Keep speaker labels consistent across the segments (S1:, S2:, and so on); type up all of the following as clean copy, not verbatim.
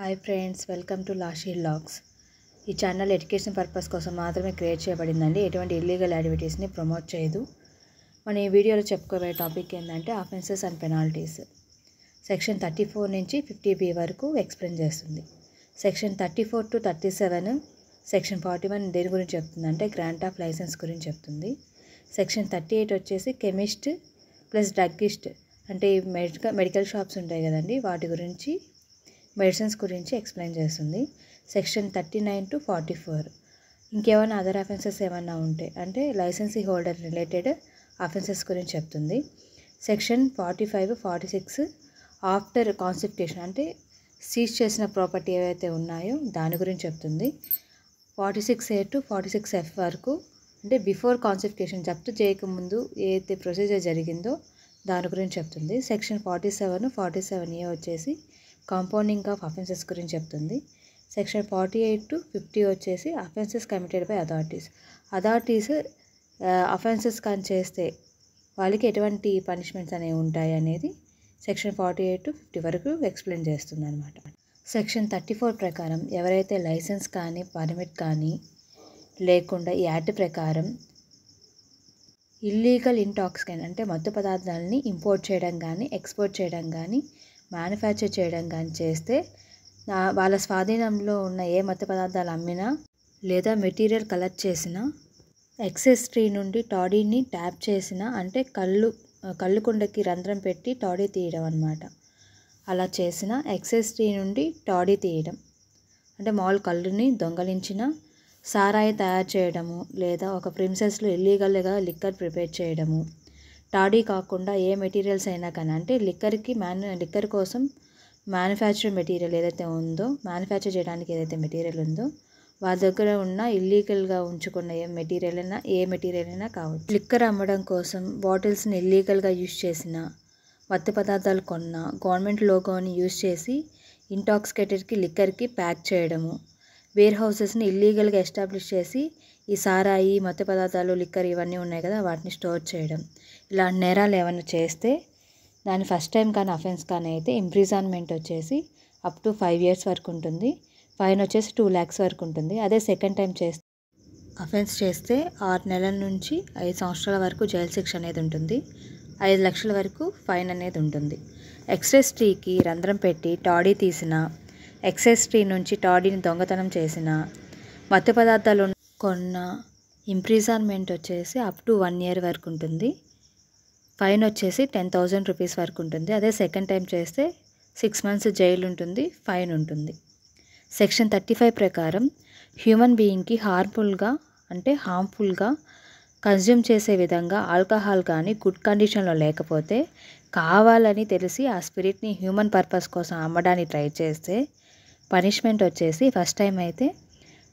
S1: Hi friends, welcome to Lashi vlogs. ఈ channel education purpose కోసం మాత్రమే క్రియేట్ చేయబడిందండి. ఎటువంటి ఇల్లీగల్ యాక్టివిటీస్ని ప్రమోట్ చేయదు. మన ఈ వీడియోలో చెప్పుకోబోయే టాపిక్ ఏంటంటే అఫెన్సెస్ అండ్ పెనాల్టీస్. సెక్షన్ 34 నుంచి 50B వరకు ఎక్స్ప్లెయిన్ చేస్తుంది. సెక్షన్ 34 to 37, సెక్షన్ 41 దేని గురించి చెప్తుంది అంటే గ్రాంట్ ఆఫ్ లైసెన్స్ గురించి చెప్తుంది. సెక్షన్ 38 వచ్చేసి కెమిస్ట్ ప్లస్ డ్రగ్గిస్ట్ అంటే మెడికల్ షాప్స్ ఉంటాయి కదండి, వాటి గురించి మెడిసిన్స్ గురించి ఎక్స్ప్లెయిన్ చేస్తుంది. సెక్షన్ 39 to 44 ఇంకేమైనా అదర్ అఫెన్సెస్ ఏమైనా ఉంటే అంటే లైసెన్సీ హోల్డర్ రిలేటెడ్ అఫెన్సెస్ గురించి చెప్తుంది. సెక్షన్ 45, 46 ఆఫ్టర్ కాన్ఫిస్కేషన్ అంటే సీజ్ చేసిన ప్రాపర్టీ ఏవైతే ఉన్నాయో దాని గురించి చెప్తుంది. 46A to 46F వరకు అంటే బిఫోర్ కాన్ఫిస్కేషన్ జప్తు చేయకముందు ఏదైతే ప్రొసీజర్ జరిగిందో దాని గురించి చెప్తుంది. సెక్షన్ 47, 47A వచ్చేసి కాంపౌండింగ్ ఆఫ్ అఫెన్సెస్ గురించి చెప్తుంది. సెక్షన్ 48 to 50 వచ్చేసి offences committed by authorities offences కానీ చేస్తే వాళ్ళకి ఎటువంటి పనిష్మెంట్స్ అనేవి ఉంటాయి అనేది సెక్షన్ 48 to 50 వరకు ఎక్స్ప్లెయిన్ చేస్తుంది అనమాట. సెక్షన్ 34 ప్రకారం ఎవరైతే లైసెన్స్ కానీ పర్మిట్ కానీ లేకుండా ఈ యాక్ట్ ప్రకారం ఇల్లీగల్ ఇంటాక్సికెంట్ అంటే మత్తు పదార్థాలని ఇంపోర్ట్ చేయడం కానీ ఎక్స్పోర్ట్ చేయడం కానీ మ్యానుఫ్యాక్చర్ చేయడం కానీ చేస్తే వాళ్ళ స్వాధీనంలో ఉన్న ఏ మత్తు పదార్థాలు అమ్మినా లేదా మెటీరియల్ కలెక్ట్ చేసినా ఎక్సెస్ ట్రీ నుండి టాడీని ట్యాప్ చేసిన అంటే కళ్ళు కుండకి రంధ్రం పెట్టి టాడీ తీయడం అన్నమాట. అలా చేసిన ఎక్సెస్ ట్రీ నుండి టాడీ తీయడం అంటే మాల్ కళ్ళుని దొంగలించిన, సారాయి తయారు చేయడము లేదా ఒక ప్రిమిసెస్లో ఇల్లీగల్గా లిక్కర్ ప్రిపేర్ చేయడము, టాడీ కాకుండా ఏ మెటీరియల్స్ అయినా కానీ అంటే లిక్కర్ కోసం మ్యానుఫ్యాక్చర్ మెటీరియల్ ఏదైతే ఉందో, మ్యానుఫ్యాక్చర్ చేయడానికి ఏదైతే మెటీరియల్ ఉందో వాళ్ళ దగ్గర ఉన్న ఇల్లీగల్గా ఉంచుకున్న ఏ మెటీరియల్ అయినా కావచ్చు. లిక్కర్ అమ్మడం కోసం బాటిల్స్ని ఇల్లీగల్గా యూజ్ చేసిన, మత్తు పదార్థాలు కొన్న, గవర్నమెంట్ లోగోని యూజ్ చేసి ఇంటాక్సికేటెడ్కి లిక్కర్కి ప్యాక్ చేయడము, వేర్ హౌసెస్ని ఇల్లీగల్గా ఎస్టాబ్లిష్ చేసి ఈ సారాయి మత్తు పదార్థాలు లిక్కర్ ఇవన్నీ ఉన్నాయి కదా వాటిని స్టోర్ చేయడం, ఇలాంటి నేరాలు ఏమైనా చేస్తే దాని ఫస్ట్ టైం కానీ అఫెన్స్ కానీ అయితే ఇంప్రిజన్మెంట్ వచ్చేసి అప్ టు 5 years వరకు ఉంటుంది. ఫైన్ వచ్చేసి 2 lakhs వరకు ఉంటుంది. అదే సెకండ్ టైం అఫెన్స్ చేస్తే 6 నెలల నుంచి 5 సంవత్సరాల వరకు జైలు శిక్ష అనేది ఉంటుంది. 5 లక్షల వరకు ఫైన్ అనేది ఉంటుంది. ఎక్సెస్ ట్రీకి రంధ్రం పెట్టి టాడీ తీసిన, ఎక్సెస్ ట్రీ నుంచి టాడీని దొంగతనం చేసిన, మత్తు పదార్థాలు కొన్న ఇంప్రిజన్మెంట్ వచ్చేసి అప్ టు 1 year వరకు ఉంటుంది. ఫైన్ వచ్చేసి 10,000 rupees వరకు ఉంటుంది. అదే సెకండ్ టైం చేస్తే 6 months జైలు ఉంటుంది, ఫైన్ ఉంటుంది. సెక్షన్ 35 ప్రకారం హ్యూమన్ బీయింగ్కి హార్మ్ఫుల్గా కన్జ్యూమ్ చేసే విధంగా ఆల్కహాల్ కానీ గుడ్ కండిషన్లో లేకపోతే కావాలని తెలిసి ఆ స్పిరిట్ని హ్యూమన్ పర్పస్ కోసం అమ్మడానికి ట్రై చేస్తే పనిష్మెంట్ వచ్చేసి ఫస్ట్ టైం అయితే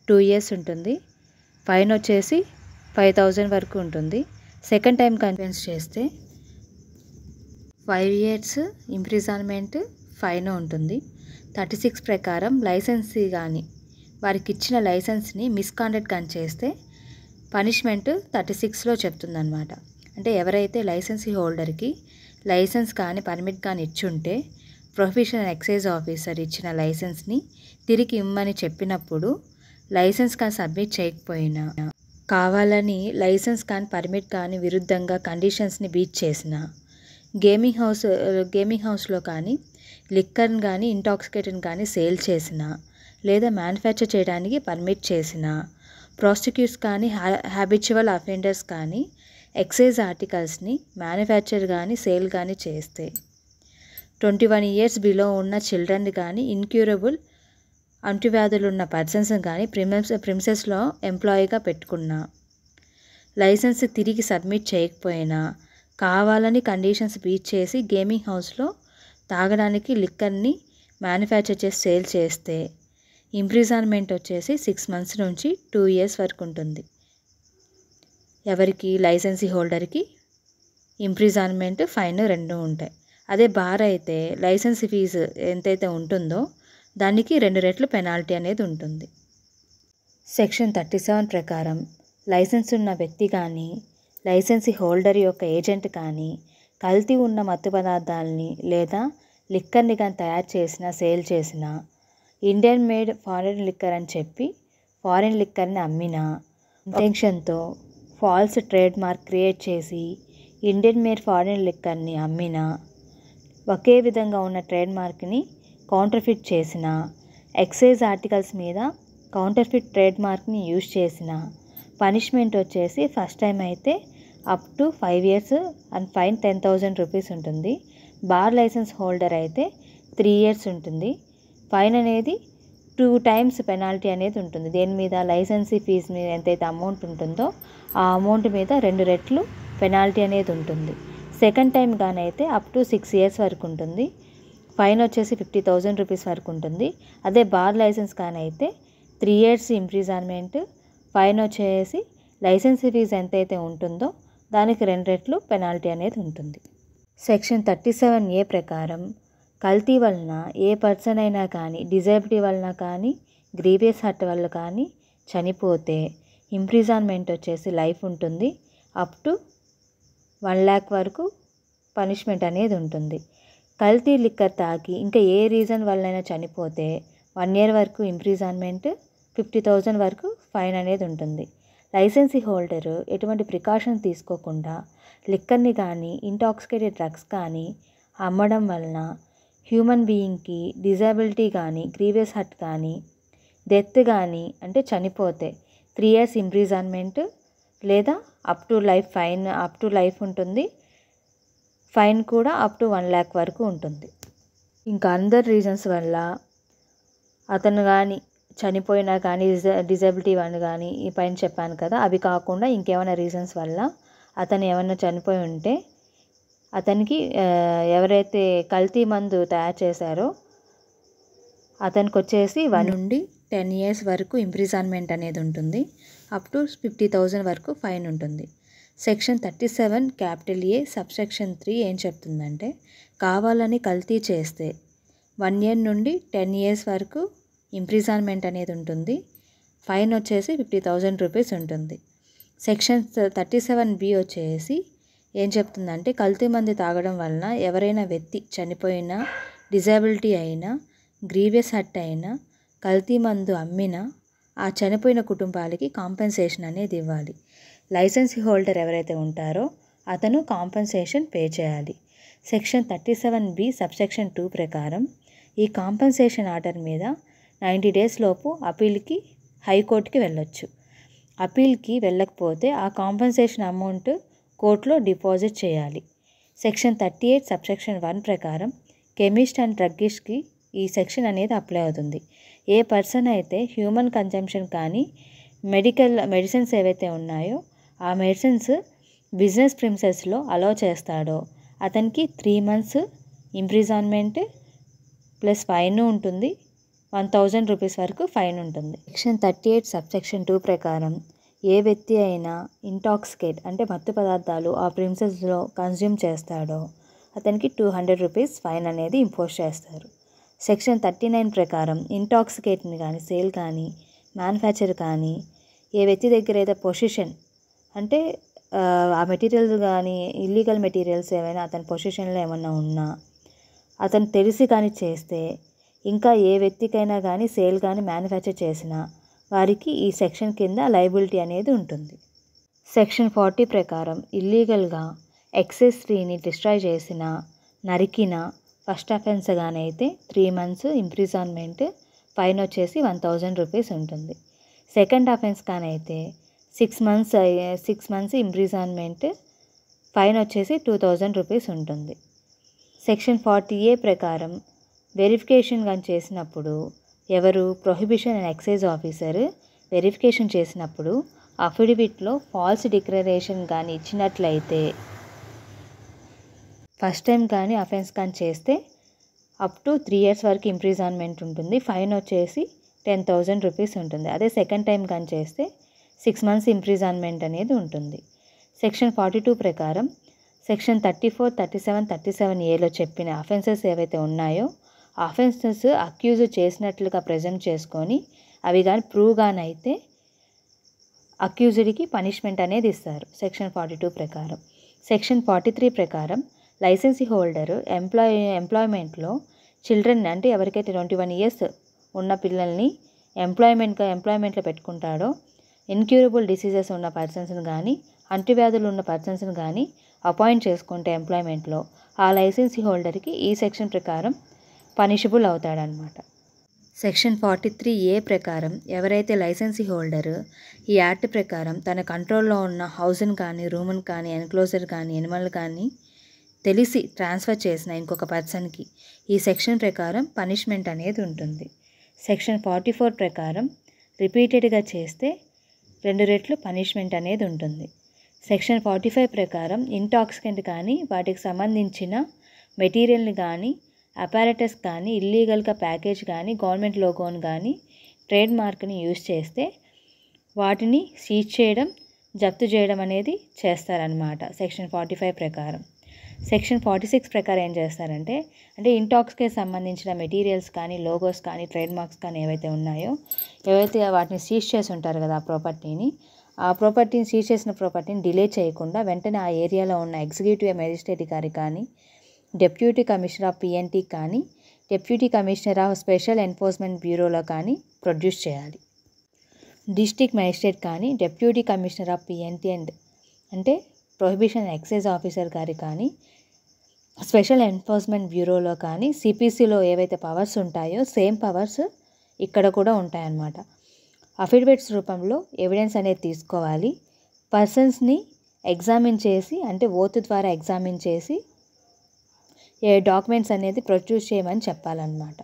S1: 2 years ఉంటుంది, ఫైన్ వచ్చేసి 5,000 వరకు ఉంటుంది. సెకండ్ టైం కన్విన్స్ చేస్తే 5 years ఇంప్రిజన్మెంట్, ఫైన్ ఉంటుంది. 36 ప్రకారం లైసెన్సీ కానీ వారికి ఇచ్చిన లైసెన్స్ని మిస్కాండక్ట్ కానీ చేస్తే పనిష్మెంట్ 36లో చెప్తుందన్నమాట. అంటే ఎవరైతే లైసెన్సీ హోల్డర్కి లైసెన్స్ కానీ పర్మిట్ కానీ ఇచ్చుంటే ప్రొఫెషనల్ ఎక్సైజ్ ఆఫీసర్ ఇచ్చిన లైసెన్స్ని తిరిగి ఇమ్మని చెప్పినప్పుడు లైసెన్స్ కానీ సబ్మిట్ చేయకపోయినా, కావాలని లైసెన్స్ కానీ పర్మిట్ కానీ విరుద్ధంగా కండిషన్స్ని బీచ్ చేసిన, గేమింగ్ హౌస్లో కానీ లిక్కర్ కానీ ఇంటాక్సికేటెడ్ కానీ సేల్ చేసిన లేదా మ్యానుఫ్యాక్చర్ చేయడానికి పర్మిట్ చేసిన, ప్రాస్టిట్యూట్స్ కానీ హ్యాబిచువల్ అఫెండర్స్ కానీ ఎక్సైజ్ ఆర్టికల్స్ని మ్యానుఫ్యాక్చర్ కానీ సేల్ కానీ చేస్తే, 21 years బిలో ఉన్న చిల్డ్రన్ కానీ ఇన్క్యూరబుల్ అంటువ్యాధులు ఉన్న పర్సన్స్ కానీ ప్రిమిసెస్లో ఎంప్లాయీగా పెట్టుకున్నా, లైసెన్స్ తిరిగి సబ్మిట్ చేయకపోయినా, కావాలని కండిషన్స్ బీచ్ చేసి గేమింగ్ హౌస్లో తాగడానికి లిక్కర్ని మ్యానుఫ్యాక్చర్ చేసి సేల్ చేస్తే ఇంప్రిజన్మెంట్ వచ్చేసి 6 months నుంచి 2 years వరకు ఉంటుంది. ఎవరికి లైసెన్సీ హోల్డర్కి ఇంప్రిజన్మెంట్, ఫైన్ 2 ఉంటాయి. అదే బార్ అయితే లైసెన్స్ ఫీజు ఎంతైతే ఉంటుందో దానికి 2 రెట్లు పెనాల్టీ అనేది ఉంటుంది. సెక్షన్ 37 ప్రకారం లైసెన్స్ ఉన్న వ్యక్తి కానీ లైసెన్సీ హోల్డర్ యొక్క ఏజెంట్ కానీ కల్తీ ఉన్న మత్తు పదార్థాలని లేదా లిక్కర్ని కానీ తయారు చేసిన, సేల్ చేసిన ఇండియన్ మేడ్ ఫారెన్ లిక్కర్ అని చెప్పి ఫారెన్ లిక్కర్ని అమ్మిన, ఇంటెన్షన్తో ఫాల్స్ ట్రేడ్ మార్క్ క్రియేట్ చేసి ఇండియన్ మేడ్ ఫారెన్ లిక్కర్ని అమ్మిన, ఒకే విధంగా ఉన్న ట్రేడ్ మార్క్ని కౌంటర్ఫిట్ చేసిన, ఎక్సైజ్ ఆర్టికల్స్ మీద కౌంటర్ఫిట్ ట్రేడ్ మార్క్ని యూజ్ చేసిన పనిష్మెంట్ వచ్చేసి ఫస్ట్ టైం అయితే up to 5 years and fine 10,000 rupees ఉంటుంది. బార్ లైసెన్స్ హోల్డర్ అయితే 3 years ఉంటుంది. ఫైన్ అనేది 2 times పెనాల్టీ అనేది ఉంటుంది. దేని మీద? లైసెన్సీ ఫీజు మీద ఎంతైతే అమౌంట్ ఉంటుందో ఆ అమౌంట్ మీద 2 రెట్లు పెనాల్టీ అనేది ఉంటుంది. సెకండ్ టైం కానైతే అప్ టు 6 years వరకు ఉంటుంది. ఫైన్ వచ్చేసి 50,000 రూపీస్ వరకు ఉంటుంది. అదే బార్ లైసెన్స్ కానైతే 3 years ఇంప్రిజన్మెంట్, ఫైన్ వచ్చేసి లైసెన్సీ ఫీజు ఎంతైతే ఉంటుందో దానికి 2 రెట్లు పెనాల్టీ అనేది ఉంటుంది. సెక్షన్ 37A ప్రకారం కల్తీ వలన ఏ పర్సన్ అయినా కానీ, డిజేబిలిటీ వలన కానీ, గ్రీవియస్ హర్ట్ వల్ల కానీ చనిపోతే ఇంప్రిజన్మెంట్ వచ్చేసి లైఫ్ ఉంటుంది. అప్ టు 1 lakh వరకు పనిష్మెంట్ అనేది ఉంటుంది. కల్తీ లిక్కర్ తాగి ఇంకా ఏ రీజన్ వల్లైనా చనిపోతే 1 year వరకు ఇంప్రిజన్మెంట్, 50,000 వరకు ఫైన్ అనేది ఉంటుంది. లైసెన్సీ హోల్డరు ఎటువంటి ప్రికాషన్ తీసుకోకుండా లిక్కర్ని కానీ, ఇంటాక్సికేటెడ్ డ్రగ్స్ కానీ అమ్మడం వలన హ్యూమన్ బీయింగ్కి డిజేబిలిటీ కానీ, గ్రీవియస్ హర్ట్ కానీ, డెత్ కానీ అంటే చనిపోతే 3 years ఇంప్రిజన్మెంట్ లేదా up to life fine, up to life ఉంటుంది. ఫైన్ కూడా అప్ టు 1 lakh వరకు ఉంటుంది. ఇంకా అందర్ రీజన్స్ వల్ల అతను కానీ చనిపోయినా కానీ, డిజేబిలిటీ వల్ల కానీ ఈ పైన చెప్పాను కదా, అవి కాకుండా ఇంకేమైనా రీజన్స్ వల్ల అతను ఏమైనా చనిపోయి ఉంటే అతనికి ఎవరైతే కల్తీ మందు తయారు చేశారో అతనికి వచ్చేసి 1 నుండి 10 years వరకు ఇంప్రిజన్మెంట్ అనేది ఉంటుంది. అప్ టు 50,000 వరకు ఫైన్ ఉంటుంది. సెక్షన్ 37A సబ్సెక్షన్ 3 ఏం చెప్తుందంటే, కావాలని కల్తీ చేస్తే 1 year నుండి 10 years వరకు ఇంప్రిజన్మెంట్ అనేది ఉంటుంది. ఫైన్ వచ్చేసి 50,000 రూపీస్ ఉంటుంది. సెక్షన్ 37B వచ్చేసి ఏం చెప్తుందంటే, కల్తీ మందు తాగడం వలన ఎవరైనా వ్యక్తి చనిపోయినా, డిజేబిలిటీ అయినా, గ్రీవియస్ హర్ట్ అయినా, కల్తీ మందు అమ్మినా ఆ చనిపోయిన కుటుంబాలకి కాంపెన్సేషన్ అనేది ఇవ్వాలి. లైసెన్సీ హోల్డర్ ఎవరైతే ఉంటారో అతను కాంపెన్సేషన్ పే చేయాలి. సెక్షన్ 37B సబ్సెక్షన్ 2 ప్రకారం ఈ కాంపెన్సేషన్ ఆర్డర్ మీద 90 days లోపు అపీల్కి హైకోర్టుకి వెళ్ళొచ్చు. అపీల్కి వెళ్ళకపోతే ఆ కాంపెన్సేషన్ అమౌంట్ కోర్టులో డిపాజిట్ చేయాలి. సెక్షన్ 38 సబ్సెక్షన్ 1 ప్రకారం కెమిస్ట్ అండ్ డ్రగ్గిస్ట్కి ఈ సెక్షన్ అనేది అప్లై అవుతుంది. ఏ పర్సన్ అయితే హ్యూమన్ కన్జంప్షన్ కానీ, మెడిసిన్స్ ఏవైతే ఉన్నాయో ఆ మెడిసిన్స్ బిజినెస్ ప్రిమిసెస్లో అలౌ చేస్తాడో అతనికి 3 months ఇంప్రిజన్మెంట్ ప్లస్ ఫైన్ ఉంటుంది. 1,000 రూపీస్ వరకు ఫైన్ ఉంటుంది. సెక్షన్ 38 సబ్సెక్షన్ 2 ప్రకారం ఏ వ్యక్తి అయినా ఇంటాక్సికేట్ అంటే మత్తు పదార్థాలు ఆ ప్రిమిసెస్లో కన్జ్యూమ్ చేస్తాడో అతనికి 200 రూపీస్ ఫైన్ అనేది ఇంపోజ్ చేస్తారు. సెక్షన్ 39 ప్రకారం ఇంటాక్సికేట్ని కానీ, సేల్ కానీ, మ్యానుఫ్యాక్చర్ కానీ ఏ వ్యక్తి దగ్గర అయితే పొజిషన్ అంటే ఆ మెటీరియల్స్ కానీ, ఇల్లీగల్ మెటీరియల్స్ ఏమైనా అతని పొజిషన్లో ఏమన్నా ఉన్నా అతను తెలిసి కానీ చేస్తే, ఇంకా ఏ వ్యక్తికైనా కానీ సేల్ కానీ మ్యానుఫ్యాక్చర్ చేసినా వారికి ఈ సెక్షన్ కింద లయబిలిటీ అనేది ఉంటుంది. సెక్షన్ 40 ప్రకారం ఇల్లీగల్గా ఎక్సెస్ ట్రీని డిస్ట్రాయ్ చేసిన, నరికిన ఫస్ట్ అఫెన్స్ గానైతే 3 months ఇంప్రిజన్మెంట్, ఫైన్ వచ్చేసి 1,000 రూపీస్ ఉంటుంది. సెకండ్ అఫెన్స్ కానైతే 6 months ఇంప్రిజన్మెంట్, ఫైన్ వచ్చేసి 2,000 రూపీస్ ఉంటుంది. సెక్షన్ 40A ప్రకారం వెరిఫికేషన్ కానీ చేసినప్పుడు ఎవరు prohibition and excise officer verification చేసినప్పుడు అఫిడవిట్లో ఫాల్స్ డిక్లరేషన్ కానీ ఇచ్చినట్లయితే, ఫస్ట్ టైం కానీ అఫెన్స్ కానీ చేస్తే అప్ టు 3 years వరకు ఇంప్రిజన్మెంట్ ఉంటుంది. ఫైన్ వచ్చేసి 10,000 రూపీస్ ఉంటుంది. అదే సెకండ్ టైం కానీ చేస్తే 6 months ఇంప్రిజన్మెంట్ అనేది ఉంటుంది. సెక్షన్ 42 ప్రకారం సెక్షన్ 34, 37, 37Aలో చెప్పిన అఫెన్సెస్ ఏవైతే ఉన్నాయో ఆ అఫెన్సెస్ అక్యూజ్ చేసినట్లుగా ప్రెజెంట్ చేసుకొని అవి కానీ ప్రూవ్ గానైతే అక్యూజ్డ్కి పనిష్మెంట్ అనేది ఇస్తారు సెక్షన్ 42 ప్రకారం. సెక్షన్ 43 ప్రకారం లైసెన్సీ హోల్డరు ఎంప్లాయ్మెంట్లో చిల్డ్రన్ అంటే ఎవరికైతే 21 years ఉన్న పిల్లల్ని ఎంప్లాయ్మెంట్లో పెట్టుకుంటాడో, ఇన్క్యూరబుల్ డిసీజెస్ ఉన్న పర్సన్స్ని కానీ, అంటువ్యాధులు ఉన్న పర్సన్స్ని కానీ అపాయింట్ చేసుకుంటే ఎంప్లాయ్మెంట్లో ఆ లైసెన్సీ హోల్డర్కి ఈ సెక్షన్ ప్రకారం పనిషబుల్ అవుతాడనమాట. సెక్షన్ 43A ప్రకారం ఎవరైతే లైసెన్సీ హోల్డర్ ఈ యాక్ట్ ప్రకారం తన కంట్రోల్లో ఉన్న హౌస్ని కానీ, రూమ్ని కానీ, ఎన్క్లోజర్ కానీ, ఎనిమల్ కానీ తెలిసి ట్రాన్స్ఫర్ చేసిన ఇంకొక పర్సన్కి ఈ సెక్షన్ ప్రకారం పనిష్మెంట్ అనేది ఉంటుంది. సెక్షన్ 44 ప్రకారం రిపీటెడ్గా చేస్తే 2 రెట్లు పనిష్మెంట్ అనేది ఉంటుంది. సెక్షన్ 45 ప్రకారం ఇంటాక్సికెంట్ కానీ, వాటికి సంబంధించిన మెటీరియల్ని కానీ, అపారటస్ కానీ, ఇల్లీగల్గా ప్యాకేజ్ కానీ, గవర్నమెంట్ లోగోని కానీ, ట్రేడ్ మార్క్ని యూజ్ చేస్తే వాటిని సీజ్ చేయడం, జప్తు చేయడం అనేది చేస్తారనమాట సెక్షన్ 45 ప్రకారం. సెక్షన్ 46 ప్రకారం ఏం చేస్తారంటే, ఇంటాక్స్కి సంబంధించిన మెటీరియల్స్ కానీ, లోగోస్ కానీ, ట్రేడ్ మార్క్స్ కానీ ఏవైతే ఉన్నాయో, ఏవైతే వాటిని సీజ్ చేసి ఉంటారు కదా ఆ ప్రాపర్టీని సీజ్ చేసిన ప్రాపర్టీని డిలే చేయకుండా వెంటనే ఆ ఏరియాలో ఉన్న ఎగ్జిక్యూటివ్ మేజిస్ట్రేట్ గారి కానీ, డెప్యూటీ కమిషనర్ ఆఫ్ పిఎన్టీ కానీ, deputy commissioner of special enforcement బ్యూరోలో కానీ ప్రొడ్యూస్ చేయాలి. డిస్ట్రిక్ట్ మేజిస్ట్రేట్ కానీ, డెప్యూటీ కమిషనర్ ఆఫ్ పిఎన్టీ అంటే ప్రొహిబిషన్ ఎక్సైజ్ ఆఫీసర్ గారి కానీ, స్పెషల్ ఎన్ఫోర్స్మెంట్ బ్యూరోలో కానీ, సిపిసిలో ఏవైతే పవర్స్ ఉంటాయో సేమ్ పవర్స్ ఇక్కడ కూడా ఉంటాయన్నమాట. అఫిడవిట్స్ రూపంలో ఎవిడెన్స్ అనేది తీసుకోవాలి. పర్సన్స్ని ఎగ్జామిన్ చేసి, ఓత్ ద్వారా ఎగ్జామిన్ చేసి ఏ డాక్యుమెంట్స్ అనేది ప్రొడ్యూస్ చేయమని చెప్పాలన్నమాట.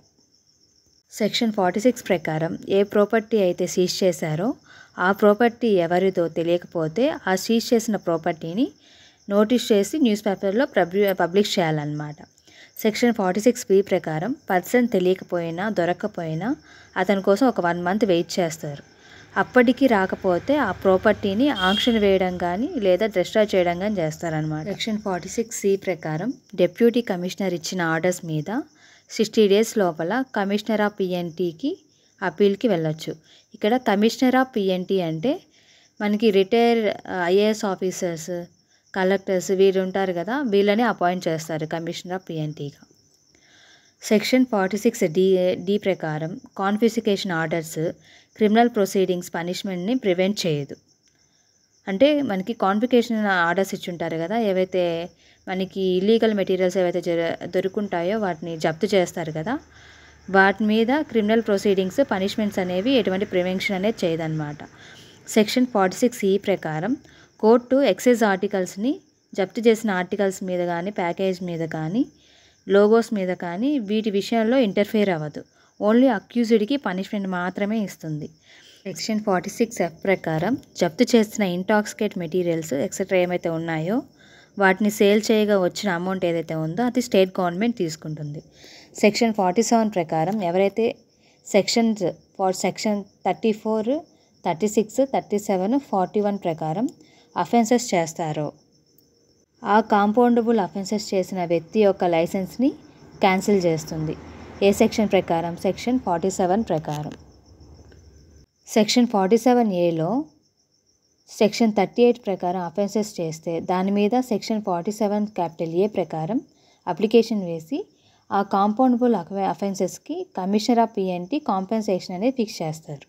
S1: సెక్షన్ 46 ప్రకారం ఏ ప్రాపర్టీ అయితే సీజ్ చేశారో ఆ ప్రాపర్టీ ఎవరిదో తెలియకపోతే ఆ సీజ్ చేసిన ప్రాపర్టీని నోటీస్ చేసి న్యూస్ పేపర్లో పబ్లిష్ చేయాలన్నమాట. సెక్షన్ 46B ప్రకారం పర్సన్ తెలియకపోయినా, దొరకకపోయినా అతని కోసం ఒక 1 month వెయిట్ చేస్తారు. అప్పటికి రాకపోతే ఆ ప్రాపర్టీని ఆంక్షన్ వేయడం కానీ లేదా డిస్ట్రాయ్ చేయడం కానీ చేస్తారనమాట. సెక్షన్ 46C ప్రకారం డెప్యూటీ కమిషనర్ ఇచ్చిన ఆర్డర్స్ మీద 60 days లోపల కమిషనర్ ఆఫ్ పిఎన్టీకి అప్పీల్కి వెళ్ళొచ్చు. ఇక్కడ కమిషనర్ ఆఫ్ పిఎన్టీ అంటే మనకి రిటైర్ ఐఏఎస్ ఆఫీసర్స్, కలెక్టర్స్ వీళ్ళు ఉంటారు కదా, వీళ్ళని అపాయింట్ చేస్తారు కమిషనర్ ఆఫ్ పిఎన్టీగా. సెక్షన్ 46D ప్రకారం కాన్ఫిస్కేషన్ ఆర్డర్స్ క్రిమినల్ ప్రొసీడింగ్స్ పనిష్మెంట్ని ప్రివెంట్ చేయదు. మనకి కాన్ఫిస్కేషన్ ఆర్డర్స్ ఇచ్చుంటారు కదా, ఏవైతే మనకి ఇల్లీగల్ మెటీరియల్స్ ఏవైతే దొరుకుంటాయో వాటిని జప్తు చేస్తారు కదా, వాటి మీద క్రిమినల్ ప్రొసీడింగ్స్ పనిష్మెంట్స్ అనేవి ఎటువంటి ప్రివెన్షన్ అనేది చేయదన్నమాట. సెక్షన్ 46E ప్రకారం కోర్టు ఎక్సైజ్ ఆర్టికల్స్ని జప్తు చేసిన ఆర్టికల్స్ మీద కానీ, ప్యాకేజ్ మీద కానీ, లోగోస్ మీద కానీ వీటి విషయంలో ఇంటర్ఫియర్ అవ్వదు. ఓన్లీ అక్యూజ్డ్కి పనిష్మెంట్ మాత్రమే ఇస్తుంది. సెక్షన్ 46F ప్రకారం జప్తు చేసిన ఇంటాక్సికేట్ మెటీరియల్స్ ఎక్సెట్రా ఏమైతే ఉన్నాయో వాటిని సేల్ చేయగా వచ్చిన అమౌంట్ ఏదైతే ఉందో అది స్టేట్ గవర్నమెంట్ తీసుకుంటుంది. సెక్షన్ 47 ప్రకారం ఎవరైతే సెక్షన్ 34, 36, 37, 41 ప్రకారం అఫెన్సెస్ చేస్తారో ఆ కాంపౌండబుల్ అఫెన్సెస్ చేసిన వ్యక్తి యొక్క లైసెన్స్ని క్యాన్సిల్ చేస్తుంది. ఏ సెక్షన్ ప్రకారం? సెక్షన్ 47 ప్రకారం. సెక్షన్ 47Aలో సెక్షన్ 38 ప్రకారం అఫెన్సెస్ చేస్తే దాని మీద సెక్షన్ 47A ప్రకారం అప్లికేషన్ వేసి ఆ కాంపౌండబుల్ అఫెన్సెస్కి కమిషనర్ ఆఫ్ పిఎన్టీ కాంపెన్సేషన్ అనేది ఫిక్స్ చేస్తారు.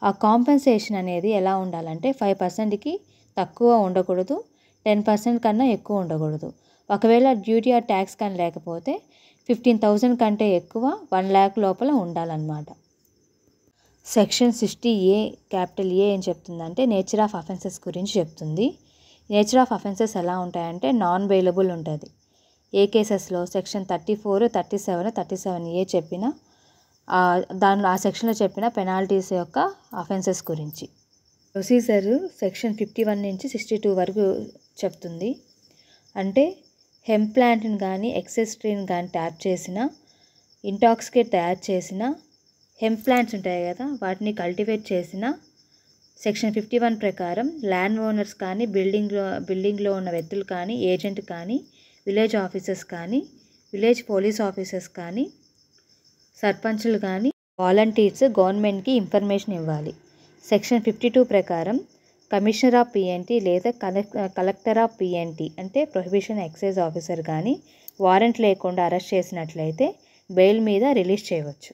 S1: ఆ కాంపెన్సేషన్ అనేది ఎలా ఉండాలంటే 5%కి తక్కువ ఉండకూడదు, 10% కన్నా ఎక్కువ ఉండకూడదు. ఒకవేళ డ్యూటీ ఆర్ ట్యాక్స్ కానీ లేకపోతే 15,000 కంటే ఎక్కువ 1 lakh లోపల ఉండాలన్నమాట. సెక్షన్ 60A ఏం చెప్తుందంటే నేచర్ ఆఫ్ అఫెన్సెస్ గురించి చెప్తుంది. నేచర్ ఆఫ్ అఫెన్సెస్ ఎలా ఉంటాయంటే నాన్ బెయిలబుల్ ఉంటుంది. ఏ కేసెస్లో? సెక్షన్ 34, 37, 37A చెప్పిన ఆ సెక్షన్లో చెప్పిన పెనాల్టీస్ యొక్క అఫెన్సెస్ గురించి. ప్రొసీజర్ సెక్షన్ 51 నుంచి 62 వరకు చెప్తుంది. హెంప్ ప్లాంట్ని కానీ, ఎక్సెస్ ట్రీని కానీ ట్యాప్ చేసిన, ఇంటాక్సికేట్ తయారు చేసిన, హెంప్ ప్లాంట్స్ ఉంటాయి కదా వాటిని కల్టివేట్ చేసిన సెక్షన్ 51 ప్రకారం ల్యాండ్ ఓనర్స్ కానీ, బిల్డింగ్లో ఉన్న వ్యక్తులు కానీ, ఏజెంట్ కానీ, విలేజ్ ఆఫీసర్స్ కానీ, విలేజ్ పోలీస్ ఆఫీసర్స్ కానీ, సర్పంచులు కానీ, వాలంటీర్స్ గవర్నమెంట్కి ఇన్ఫర్మేషన్ ఇవ్వాలి. సెక్షన్ 52 ప్రకారం కమిషనర్ ఆఫ్ పిఎన్టీ లేదా collector of PNT prohibition excise officer కానీ వారెంట్ లేకుండా అరెస్ట్ చేసినట్లయితే బెయిల్ మీద రిలీజ్ చేయవచ్చు.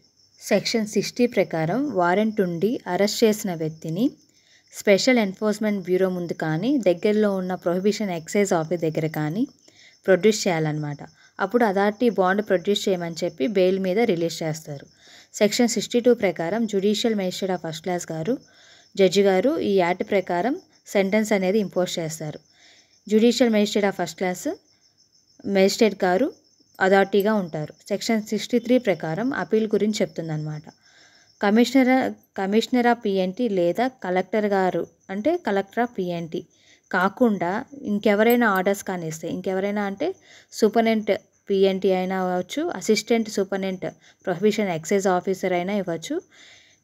S1: సెక్షన్ 60 ప్రకారం వారెంట్ ఉండి అరెస్ట్ చేసిన వ్యక్తిని స్పెషల్ ఎన్ఫోర్స్మెంట్ బ్యూరో ముందు కానీ దగ్గరలో ఉన్న ప్రొహిబిషన్ ఎక్సైజ్ ఆఫీస్ దగ్గర కానీ ప్రొడ్యూస్ చేయాలన్నమాట. అప్పుడు అథారిటీ బాండ్ ప్రొడ్యూస్ చేయమని చెప్పి బెయిల్ మీద రిలీజ్ చేస్తారు. సెక్షన్ 62 ప్రకారం judicial magistrate of first class గారు జడ్జి గారు ఈ యాక్ట్ ప్రకారం సెంటెన్స్ అనేది ఇంపోజ్ చేస్తారు. Judicial magistrate of first class magistrate గారు అథారిటీగా ఉంటారు. సెక్షన్ 63 ప్రకారం అపీల్ గురించి చెప్తుందన్నమాట. కమిషనర్ ఆఫ్ పిఎన్టీ లేదా కలెక్టర్ గారు అంటే కలెక్టర్ ఆఫ్ పిఎన్టీ కాకుండా ఇంకెవరైనా ఆర్డర్స్ కానీ ఇస్తే, ఇంకెవరైనా అంటే సూపరింటెండెంట్ పిఎన్టీ అయినా అవ్వచ్చు, assistant superintendent prohibition excise officer అయినా ఇవ్వచ్చు.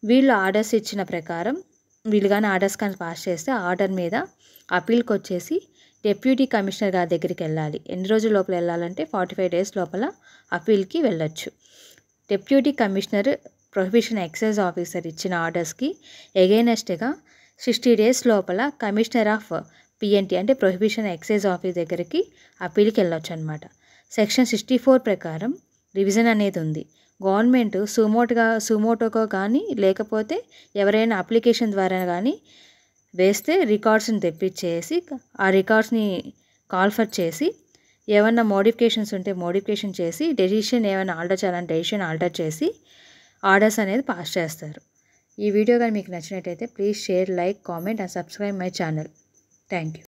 S1: వీళ్ళు ఆర్డర్స్ ఇచ్చిన ప్రకారం వీళ్ళు కానీ ఆర్డర్స్ కానీ పాస్ చేస్తే ఆర్డర్ మీద అపీల్కి వచ్చేసి డిప్యూటీ కమిషనర్ గారి దగ్గరికి వెళ్ళాలి. ఎన్ని రోజుల లోపల వెళ్ళాలంటే 45 days లోపల అపీల్కి వెళ్ళొచ్చు. Deputy commissioner prohibition excise officer ఇచ్చిన ఆర్డర్స్కి ఎగైనెస్ట్గా 60 days లోపల కమిషనర్ ఆఫ్ పిఎన్టీ అంటే ప్రొహిబిషన్ ఎక్సైజ్ ఆఫీస్ దగ్గరికి అపీల్కి వెళ్ళొచ్చు అనమాట. సెక్షన్ 64 ప్రకారం రివిజన్ అనేది ఉంది. గవర్నమెంట్ సుమోటోగా కానీ లేకపోతే ఎవరైనా అప్లికేషన్ ద్వారా కానీ వేస్తే రికార్డ్స్ని తెప్పించేసి ఆ రికార్డ్స్ని కాల్ఫర్ చేసి ఏమన్నా మోడిఫికేషన్స్ ఉంటే మోడిఫికేషన్ చేసి డెసిషన్ ఏమైనా ఆల్టర్ చేయాలంటే డెసిషన్ ఆల్టర్ చేసి ఆర్డర్స్ అనేది పాస్ చేస్తారు. ఈ వీడియో కానీ మీకు నచ్చినట్టయితే please share, like, comment and subscribe my channel. Thank you.